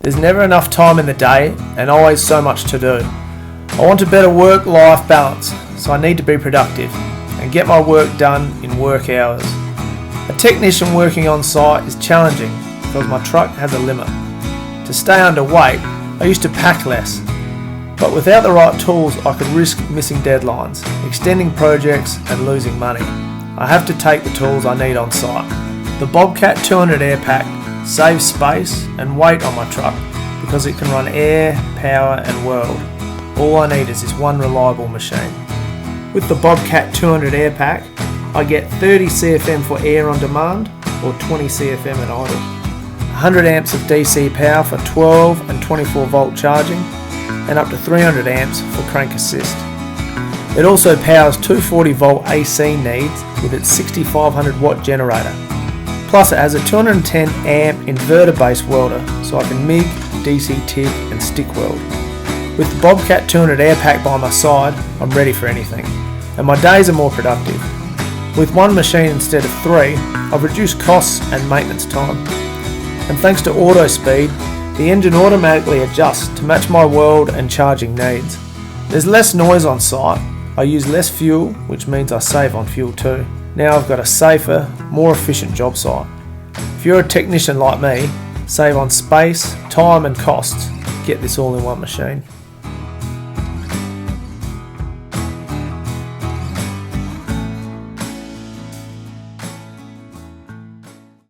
There's never enough time in the day and always so much to do. I want a better work-life balance, so I need to be productive and get my work done in work hours. A technician working on site is challenging because my truck has a limit. To stay under weight, I used to pack less, but without the right tools I could risk missing deadlines, extending projects and losing money. I have to take the tools I need on site. The Bobcat 200 Air Pak saves space and weight on my truck because it can run air, power and Weld. All I need is this one reliable machine. With the Bobcat 200 Air Pak, I get 30 CFM for air on demand or 20 CFM at idle. 100 amps of DC power for 12 and 24 volt charging and up to 300 amps for crank assist. It also powers 240 volt AC needs with its 6500 watt generator. Plus it has a 210 amp inverter based welder so I can MIG, DC TIG and stick weld. With the Bobcat 200 Air Pak by my side, I'm ready for anything and my days are more productive. With one machine instead of three, I've reduced costs and maintenance time. And thanks to auto speed, the engine automatically adjusts to match my weld and charging needs. There's less noise on site, I use less fuel, which means I save on fuel too. Now I've got a safer, more efficient job site. If you're a technician like me, save on space, time and costs. Get this all in one machine.